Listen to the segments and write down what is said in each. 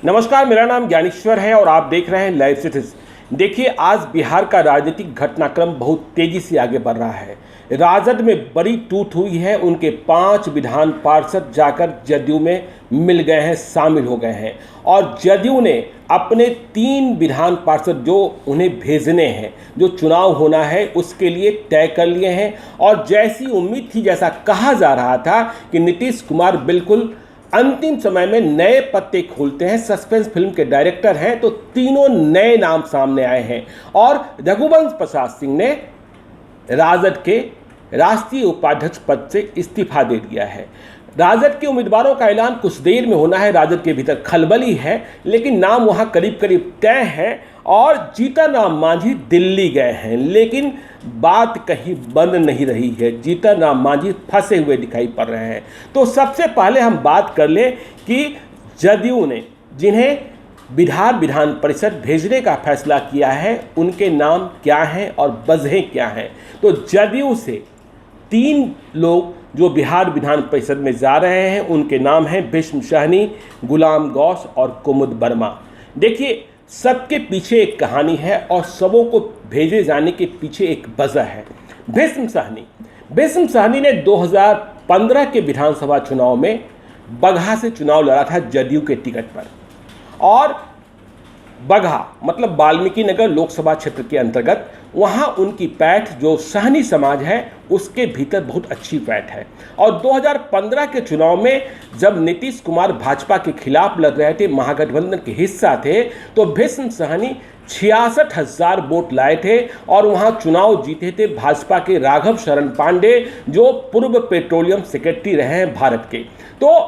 नमस्कार, मेरा नाम ज्ञानेश्वर है और आप देख रहे हैं लाइव सिटीज। देखिए, आज बिहार का राजनीतिक घटनाक्रम बहुत तेजी से आगे बढ़ रहा है। राजद में बड़ी टूट हुई है। उनके 5 विधान पार्षद जाकर जदयू में मिल गए हैं, शामिल हो गए हैं और जदयू ने अपने 3 विधान पार्षद जो उन्हें भेजने हैं, जो चुनाव होना है उसके लिए तय कर लिए हैं। और जैसी उम्मीद थी, जैसा कहा जा रहा था कि नीतीश कुमार बिल्कुल अंतिम समय में नए पत्ते खोलते हैं, सस्पेंस फिल्म के डायरेक्टर हैं, तो तीनों नए नाम सामने आए हैं। और रघुवंश प्रसाद सिंह ने राजद के राष्ट्रीय उपाध्यक्ष पद से इस्तीफा दे दिया है। राजद के उम्मीदवारों का ऐलान कुछ देर में होना है। राजद के भीतर खलबली है, लेकिन नाम वहां करीब करीब तय है और जीतन राम मांझी दिल्ली गए हैं। लेकिन बात कहीं बंद नहीं रही है, जीतन राम मांझी फंसे हुए दिखाई पड़ रहे हैं। तो सबसे पहले हम बात कर लें कि जदयू ने जिन्हें बिहार विधान परिषद भेजने का फैसला किया है, उनके नाम क्या हैं और वजहें क्या हैं। तो जदयू से 3 लोग जो बिहार विधान परिषद में जा रहे हैं, उनके नाम हैं भीष्म सहनी, गुलाम गौस और कुमुद वर्मा। देखिए, सबके पीछे एक कहानी है और सबों को भेजे जाने के पीछे एक वजह है। भीष्म सहनी ने 2015 के विधानसभा चुनाव में बगहा से चुनाव लड़ा था जदयू के टिकट पर। और बगहा मतलब वाल्मीकि नगर लोकसभा क्षेत्र के अंतर्गत, वहां उनकी पैठ जो सहनी समाज है उसके भीतर बहुत अच्छी पैठ है। और 2015 के चुनाव में जब नीतीश कुमार भाजपा के खिलाफ लड़ रहे थे, महागठबंधन के हिस्सा थे, तो भीष्म सहनी 66,000 वोट लाए थे और वहां चुनाव जीते थे भाजपा के राघव शरण पांडे, जो पूर्व पेट्रोलियम सेक्रेटरी रहे हैं भारत के। तो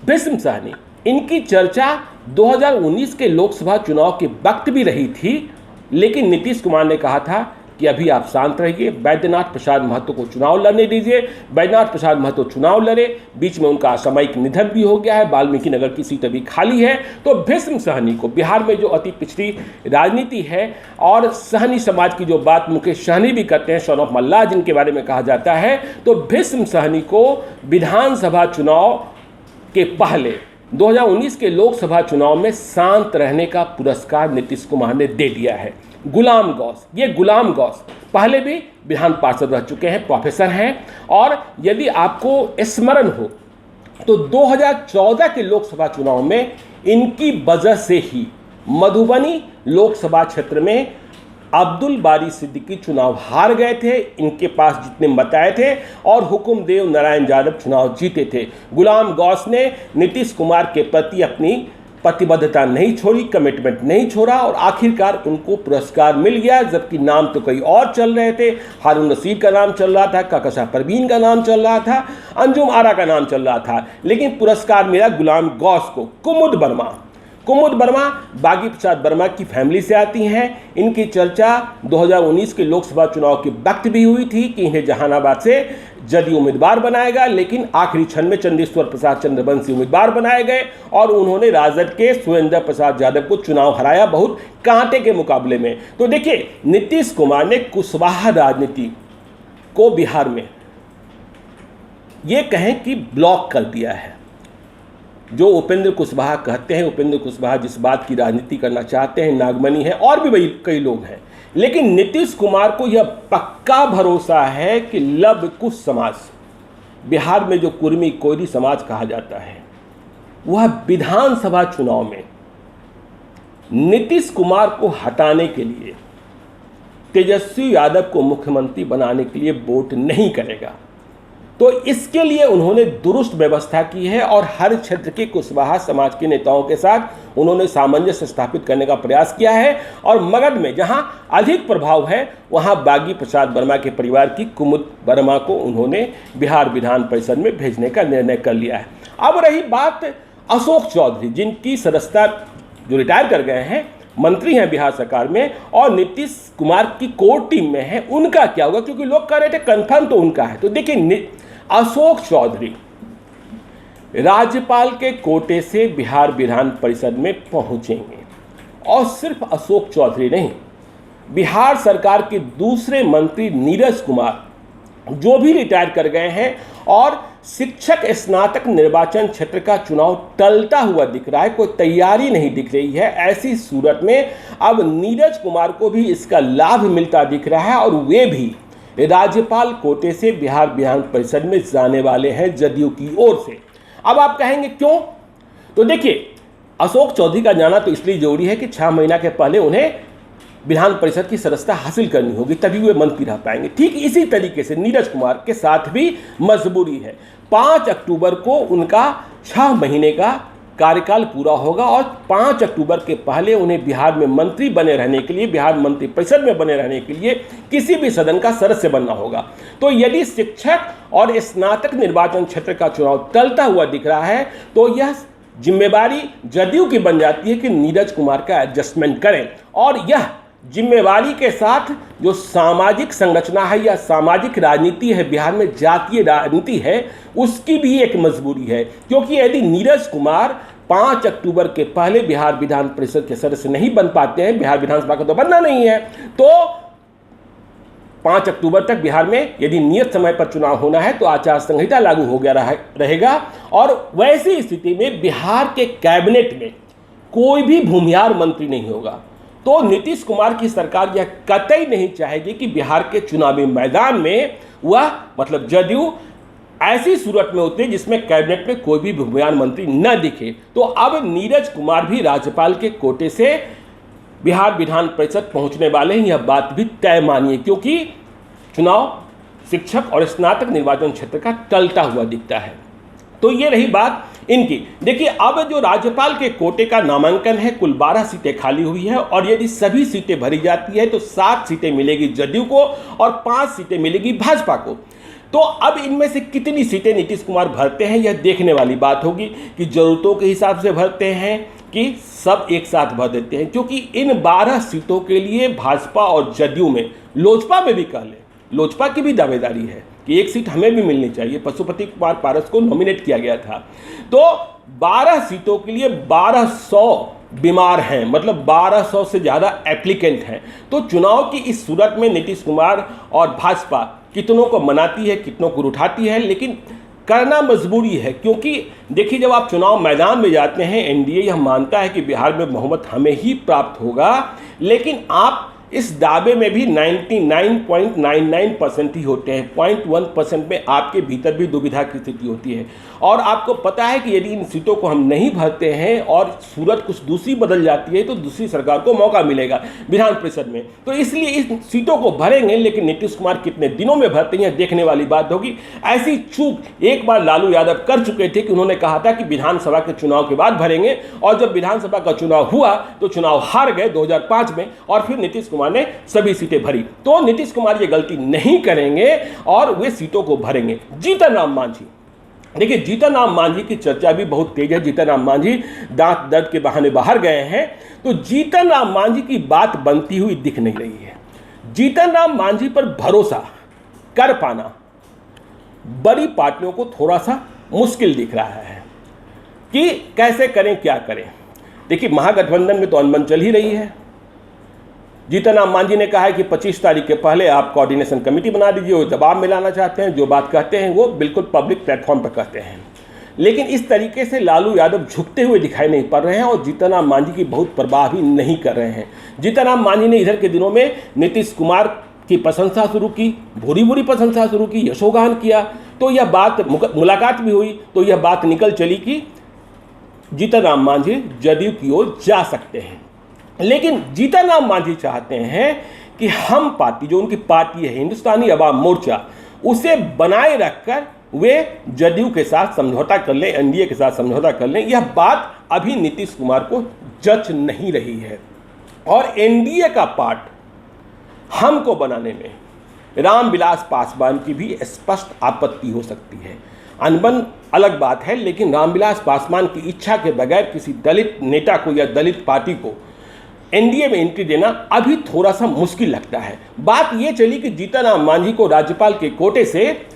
भीष्म सहनी, इनकी चर्चा 2019 के लोकसभा चुनाव के वक्त भी रही थी, लेकिन नीतीश कुमार ने कहा था कि अभी आप शांत रहिए, बैद्यनाथ प्रसाद महतो को चुनाव लड़ने दीजिए। बैद्यनाथ प्रसाद महतो चुनाव लड़े, बीच में उनका असामयिक निधन भी हो गया है, वाल्मीकि नगर की सीट अभी खाली है। तो भीष्म सहनी को, बिहार में जो अति पिछड़ी राजनीति है और सहनी समाज की जो बात मुकेश सहनी भी करते हैं, सन ऑफ मल्लाह जिनके बारे में कहा जाता है, तो भीष्म सहनी को विधानसभा चुनाव के पहले 2019 के लोकसभा चुनाव में शांत रहने का पुरस्कार नीतीश कुमार ने दे दिया है। गुलाम गौस पहले भी विधान पार्षद रह चुके हैं, प्रोफेसर हैं। और यदि आपको स्मरण हो तो 2014 के लोकसभा चुनाव में इनकी वजह से ही मधुबनी लोकसभा क्षेत्र में अब्दुल बारी सिद्दीकी चुनाव हार गए थे। इनके पास जितने मत आए थे और हुकुमदेव नारायण यादव चुनाव जीते थे। गुलाम गौस ने नीतीश कुमार के प्रति अपनी प्रतिबद्धता नहीं छोड़ी, कमिटमेंट नहीं छोड़ा और आखिरकार उनको पुरस्कार मिल गया। जबकि नाम तो कई और चल रहे थे, हारून रशीद का नाम चल रहा था, काकशा परवीन का नाम चल रहा था, अंजुम आरा का नाम चल रहा था, लेकिन पुरस्कार मिला गुलाम गौस को। कुमुद वर्मा बागी प्रसाद वर्मा की फैमिली से आती हैं। इनकी चर्चा 2019 के लोकसभा चुनाव के वक्त भी हुई थी कि इन्हें जहानाबाद से जदयू उम्मीदवार बनाएगा, लेकिन आखिरी क्षण में चंदेश्वर प्रसाद चंद्रवंशी उम्मीदवार बनाए गए और उन्होंने राजद के सुरेंद्र प्रसाद यादव को चुनाव हराया, बहुत कांटे के मुकाबले में। तो देखिए, नीतीश कुमार ने कुशवाहा राजनीति को बिहार में ये कहें कि ब्लॉक कर दिया है। जो उपेंद्र कुशवाहा कहते हैं, उपेंद्र कुशवाहा जिस बात की राजनीति करना चाहते हैं, नागमणि है और भी कई लोग हैं, लेकिन नीतीश कुमार को यह पक्का भरोसा है कि लव कुश समाज, बिहार में जो कुर्मी कोयरी समाज कहा जाता है, वह विधानसभा चुनाव में नीतीश कुमार को हटाने के लिए, तेजस्वी यादव को मुख्यमंत्री बनाने के लिए वोट नहीं करेगा। तो इसके लिए उन्होंने दुरुस्त व्यवस्था की है और हर क्षेत्र के कुशवाहा समाज के नेताओं के साथ उन्होंने सामंजस्य स्थापित करने का प्रयास किया है। और मगध में जहां अधिक प्रभाव है, वहां बागी प्रसाद वर्मा के परिवार की कुमुद वर्मा को उन्होंने बिहार विधान परिषद में भेजने का निर्णय कर लिया है। अब रही बात अशोक चौधरी, जिनकी सदस्यता जो रिटायर कर गए हैं, मंत्री हैं बिहार सरकार में और नीतीश कुमार की कोर टीम में है, उनका क्या होगा? क्योंकि लोग कह रहे थे कंफर्म तो उनका है। तो देखिए, अशोक चौधरी राज्यपाल के कोटे से बिहार विधान परिषद में पहुंचेंगे। और सिर्फ अशोक चौधरी नहीं, बिहार सरकार के दूसरे मंत्री नीरज कुमार जो भी रिटायर कर गए हैं और शिक्षक स्नातक निर्वाचन क्षेत्र का चुनाव टलता हुआ दिख रहा है, कोई तैयारी नहीं दिख रही है। ऐसी सूरत में अब नीरज कुमार को भी इसका लाभ मिलता दिख रहा है और वे भी राज्यपाल कोटे से बिहार विधान परिषद में जाने वाले हैं जदयू की ओर से। अब आप कहेंगे क्यों? तो देखिए, अशोक चौधरी का जाना तो इसलिए जरूरी है कि 6 महीना के पहले उन्हें विधान परिषद की सदस्यता हासिल करनी होगी, तभी वे मंत्री रह पाएंगे। ठीक इसी तरीके से नीरज कुमार के साथ भी मजबूरी है। 5 अक्टूबर को उनका 6 महीने का कार्यकाल पूरा होगा और 5 अक्टूबर के पहले उन्हें बिहार में मंत्री बने रहने के लिए, बिहार मंत्री परिषद में बने रहने के लिए किसी भी सदन का सदस्य बनना होगा। तो यदि शिक्षक और स्नातक निर्वाचन क्षेत्र का चुनाव टलता हुआ दिख रहा है तो यह जिम्मेवारी जदयू की बन जाती है कि नीरज कुमार का एडजस्टमेंट करें, और यह जिम्मेवारी के साथ जो सामाजिक संरचना है या सामाजिक राजनीति है बिहार में, जातीय राजनीति है, उसकी भी एक मजबूरी है। क्योंकि यदि नीरज कुमार 5 अक्टूबर के पहले बिहार विधान परिषद के सदस्य नहीं बन पाते हैं, बिहार विधानसभा का तो बनना नहीं है, तो 5 अक्टूबर तक बिहार में यदि नियत समय पर चुनाव होना है तो आचार संहिता लागू हो गया रहेगा, और वैसी स्थिति में बिहार के कैबिनेट में कोई भी भूमिहार मंत्री नहीं होगा। तो नीतीश कुमार की सरकार यह कतई नहीं चाहेगी कि बिहार के चुनावी मैदान में वह मतलब जदयू ऐसी सूरत में उतरे जिसमें कैबिनेट में कोई भी भूमिहार मंत्री न दिखे। तो अब नीरज कुमार भी राज्यपाल के कोटे से बिहार विधान परिषद पहुंचने वाले हैं, यह बात भी तय मानिए, क्योंकि चुनाव शिक्षक और स्नातक निर्वाचन क्षेत्र का टलता हुआ दिखता है। तो ये रही बात इनकी। देखिए, अब जो राज्यपाल के कोटे का नामांकन है, कुल 12 सीटें खाली हुई है और यदि सभी सीटें भरी जाती है तो 7 सीटें मिलेगी जदयू को और 5 सीटें मिलेगी भाजपा को। तो अब इनमें से कितनी सीटें नीतीश कुमार भरते हैं यह देखने वाली बात होगी कि जरूरतों के हिसाब से भरते हैं कि सब एक साथ भर देते हैं, क्योंकि इन 12 सीटों के लिए भाजपा और जदयू में, लोजपा में भी कह लें, लोजपा की भी दावेदारी है कि एक सीट हमें भी मिलनी चाहिए। पशुपति कुमार पारस को नॉमिनेट किया गया था। तो 12 सीटों के लिए 1200 बीमार हैं, मतलब 1200 से ज़्यादा एप्लीकेंट हैं। तो चुनाव की इस सूरत में नीतीश कुमार और भाजपा कितनों को मनाती है, कितनों को उठाती है, लेकिन करना मजबूरी है। क्योंकि देखिए, जब आप चुनाव मैदान में जाते हैं, एनडीए यह मानता है कि बिहार में बहुमत हमें ही प्राप्त होगा, लेकिन आप इस दावे में भी 99.99% ही होते हैं। 0.1% में आपके भीतर भी दुविधा की स्थिति होती है। और आपको पता है कि यदि इन सीटों को हम नहीं भरते हैं और सूरत कुछ दूसरी बदल जाती है तो दूसरी सरकार को मौका मिलेगा विधान परिषद में। तो इसलिए इस सीटों को भरेंगे, लेकिन नीतीश कुमार कितने दिनों में भरते हैं देखने वाली बात होगी। ऐसी चूक एक बार लालू यादव कर चुके थे कि उन्होंने कहा था कि विधानसभा के चुनाव के बाद भरेंगे, और जब विधानसभा का चुनाव हुआ तो चुनाव हार गए 2005 में, और फिर नीतीश कुमार ने सभी सीटें भरी। तो नीतीश कुमार ये गलती नहीं करेंगे और वे सीटों को भरेंगे। जीतन राम मांझी, देखिए, जीतन राम मांझी की चर्चा भी बहुत तेज है। जीतन राम मांझी दांत दर्द के बहाने बाहर गए हैं, तो जीतन राम मांझी की बात बनती हुई दिख नहीं रही है। जीतन राम मांझी पर भरोसा कर पाना बड़ी पार्टियों को थोड़ा सा मुश्किल दिख रहा है कि कैसे करें, क्या करें। देखिए, महागठबंधन में तो अनबन चल ही रही है। जीतन राम मांझी ने कहा है कि 25 तारीख के पहले आप कोऑर्डिनेशन कमेटी बना दीजिए, वो दबाव में लाना चाहते हैं। जो बात कहते हैं वो बिल्कुल पब्लिक प्लेटफॉर्म पर कहते हैं, लेकिन इस तरीके से लालू यादव झुकते हुए दिखाई नहीं पड़ रहे हैं और जीतन राम मांझी की बहुत परवाह भी नहीं कर रहे हैं। जीतन राम मांझी ने इधर के दिनों में नीतीश कुमार की प्रशंसा शुरू की, भूरी भूरी प्रशंसा शुरू की, यशोगान किया। तो यह बात, मुलाकात भी हुई तो यह बात निकल चली कि जीतन राम मांझी जदयू की ओर जा सकते हैं। लेकिन जीतन राम मांझी चाहते हैं कि हम पार्टी, जो उनकी पार्टी है हिंदुस्तानी अवाम मोर्चा, उसे बनाए रखकर वे जदयू के साथ समझौता कर लें, एनडीए के साथ समझौता कर लें। यह बात अभी नीतीश कुमार को जच नहीं रही है। और एनडीए का पार्ट हमको बनाने में रामविलास पासवान की भी स्पष्ट आपत्ति हो सकती है। अनबन अलग बात है, लेकिन रामविलास पासवान की इच्छा के बगैर किसी दलित नेता को या दलित पार्टी को एनडीए में एंट्री देना अभी थोड़ा सा मुश्किल लगता है। बात यह चली कि जीतन राम मांझी को राज्यपाल के कोटे से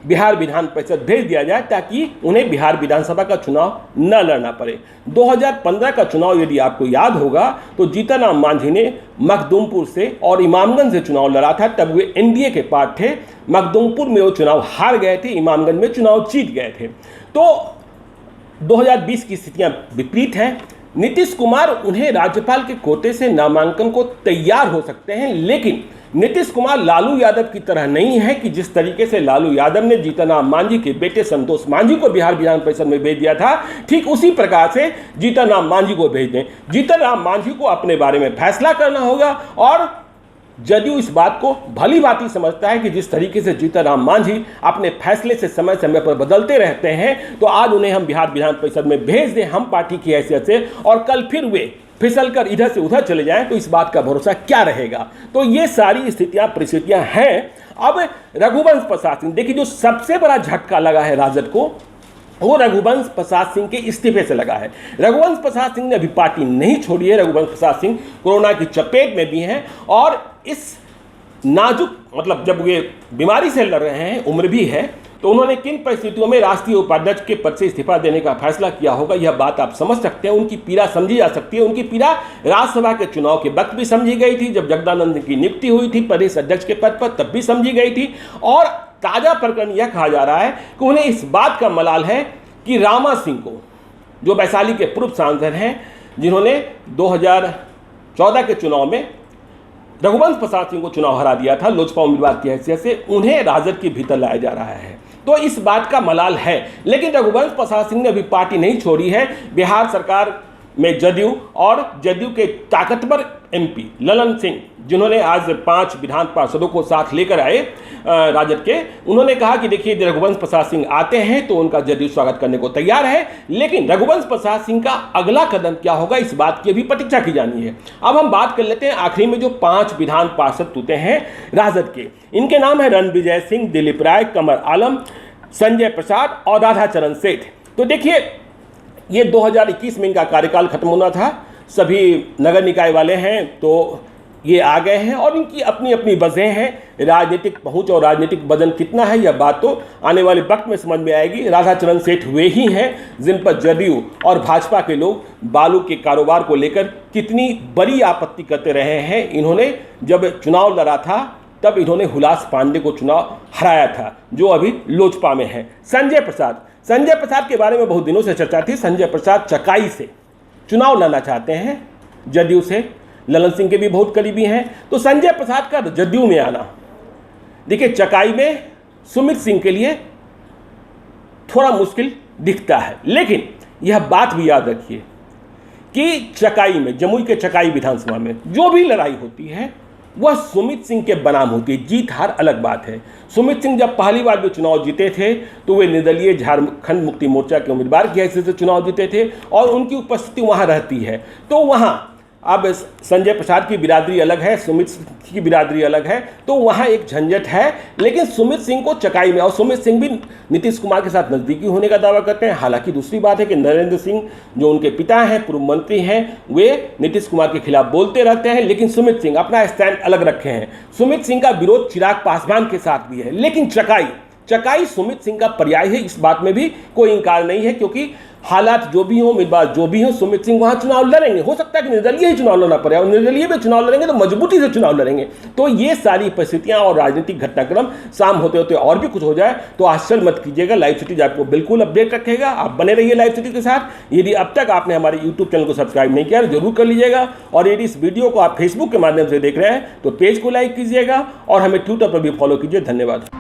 बिहार विधान परिषद भेज दिया जाए ताकि उन्हें बिहार विधानसभा का चुनाव न लड़ना पड़े। 2015 का चुनाव यदि आपको याद होगा तो जीतन राम मांझी ने मखदूमपुर से और इमामगंज से चुनाव लड़ा था। तब वे एनडीए के पार्ट थे। मखदूमपुर में वो चुनाव हार गए थे, इमामगंज में चुनाव जीत गए थे। तो 2020 की स्थितियां विपरीत हैं। नीतीश कुमार उन्हें राज्यपाल के कोटे से नामांकन को तैयार हो सकते हैं, लेकिन नीतीश कुमार लालू यादव की तरह नहीं है कि जिस तरीके से लालू यादव ने जीतन राम मांझी के बेटे संतोष मांझी को बिहार विधान परिषद में भेज दिया था, ठीक उसी प्रकार से जीतन राम मांझी को भेज दें। जीतन राम मांझी को अपने बारे में फैसला करना होगा और जदयू इस बात को भली भांति समझता है कि जिस तरीके से जीतन राम मांझी अपने फैसले से समय समय पर बदलते रहते हैं, तो आज उन्हें हम बिहार विधान परिषद में भेज दें हम पार्टी की हैसियत से और कल फिर वे फिसल कर इधर से उधर चले जाएं, तो इस बात का भरोसा क्या रहेगा। तो ये सारी स्थितियां परिस्थितियां हैं। अब रघुवंश प्रसाद सिंह, देखिए जो सबसे बड़ा झटका लगा है राजद को, वो रघुवंश प्रसाद सिंह के इस्तीफे से लगा है। रघुवंश प्रसाद सिंह ने अभी पार्टी नहीं छोड़ी है। रघुवंश प्रसाद सिंह कोरोना की चपेट में भी हैं और इस नाजुक मतलब जब वे बीमारी से लड़ रहे हैं, उम्र भी है, तो उन्होंने किन परिस्थितियों में राष्ट्रीय उपाध्यक्ष के पद से इस्तीफा देने का फैसला किया होगा, यह बात आप समझ सकते हैं। उनकी पीड़ा समझी जा सकती है। उनकी पीड़ा राज्यसभा के चुनाव के वक्त भी समझी गई थी, जब जगदानंद की नियुक्ति हुई थी प्रदेश अध्यक्ष के पद पर, तब भी समझी गई थी। और ताजा प्रकरण यह कहा जा रहा है कि उन्हें इस बात का मलाल है कि रामा सिंह को, जो वैशाली के पूर्व सांसद हैं, जिन्होंने 2014 के चुनाव में रघुवंश प्रसाद सिंह को चुनाव हरा दिया था लोजपा उम्मीदवार की हैसियत से, उन्हें राजद के भीतर लाया जा रहा है। तो इस बात का मलाल है। लेकिन रघुवंश प्रसाद सिंह ने अभी पार्टी नहीं छोड़ी है। बिहार सरकार में जदयू और जदयू के ताकतवर एमपी ललन सिंह, जिन्होंने आज 5 विधान पार्षदों को साथ लेकर आए राजद के, उन्होंने कहा कि देखिए रघुवंश प्रसाद सिंह आते हैं तो उनका जदयू स्वागत करने को तैयार है, लेकिन रघुवंश प्रसाद सिंह का अगला कदम क्या होगा, इस बात की अभी प्रतीक्षा की जानी है। अब हम बात कर लेते हैं आखिरी में जो 5 विधान पार्षद टूटे हैं राजद के। इनके नाम है रणविजय सिंह, दिलीप राय, कमर आलम, संजय प्रसाद और राधाचरण सेठ। तो देखिए ये 2021 में इनका कार्यकाल खत्म होना था। सभी नगर निकाय वाले हैं तो ये आ गए हैं और इनकी अपनी अपनी वजह हैं। राजनीतिक पहुंच और राजनीतिक वजन कितना है, यह बात तो आने वाले वक्त में समझ में आएगी। राधाचरण सेठ वे ही हैं जिन पर जदयू और भाजपा के लोग बालू के कारोबार को लेकर कितनी बड़ी आपत्ति करते रहे हैं। इन्होंने जब चुनाव लड़ा था तब इन्होंने हुलास पांडे को चुनाव हराया था, जो अभी लोजपा में है। संजय प्रसाद के बारे में बहुत दिनों से चर्चा थी। संजय प्रसाद चकाई से चुनाव लड़ना चाहते हैं, जदयू से ललन सिंह के भी बहुत करीबी हैं। तो संजय प्रसाद का जदयू में आना, देखिए चकाई में सुमित सिंह के लिए थोड़ा मुश्किल दिखता है। लेकिन यह बात भी याद रखिए कि चकाई में, जमुई के चकाई विधानसभा में जो भी लड़ाई होती है वह सुमित सिंह के बनाम होती है। जीत हार अलग बात है। सुमित सिंह जब पहली बार जो चुनाव जीते थे तो वे निर्दलीय झारखंड मुक्ति मोर्चा के उम्मीदवार की हैसियत से चुनाव जीते थे और उनकी उपस्थिति वहां रहती है। तो वहां अब संजय प्रसाद की बिरादरी अलग है, सुमित सिंह की बिरादरी अलग है, तो वहाँ एक झंझट है। लेकिन सुमित सिंह को चकाई में, और सुमित सिंह भी नीतीश कुमार के साथ नज़दीकी होने का दावा करते हैं। हालांकि दूसरी बात है कि नरेंद्र सिंह जो उनके पिता हैं, पूर्व मंत्री हैं, वे नीतीश कुमार के खिलाफ बोलते रहते हैं, लेकिन सुमित सिंह अपना स्टैंड अलग रखे हैं। सुमित सिंह का विरोध चिराग पासवान के साथ भी है। लेकिन चकाई सुमित सिंह का पर्याय है, इस बात में भी कोई इंकार नहीं है, क्योंकि हालात जो भी हो, उम्मीदवार जो भी हो, सुमित सिंह वहां चुनाव लड़ेंगे। हो सकता है कि निर्दलीय ही चुनाव लड़ना पड़े और निर्दलीय में चुनाव लड़ेंगे तो मजबूती से चुनाव लड़ेंगे। तो ये सारी परिस्थितियां और राजनीतिक घटनाक्रम शाम होते होते और भी कुछ हो जाए तो आश्चर्य मत कीजिएगा। लाइव सिटीज आपको बिल्कुल अपडेट रखेगा। आप बने रहिए लाइव सिटी के साथ। यदि अब तक आपने हमारे यूट्यूब चैनल को सब्सक्राइब नहीं किया तो जरूर कर लीजिएगा, और यदि इस वीडियो को आप फेसबुक के माध्यम से देख रहे हैं तो पेज को लाइक कीजिएगा और हमें ट्विटर पर भी फॉलो कीजिए। धन्यवाद।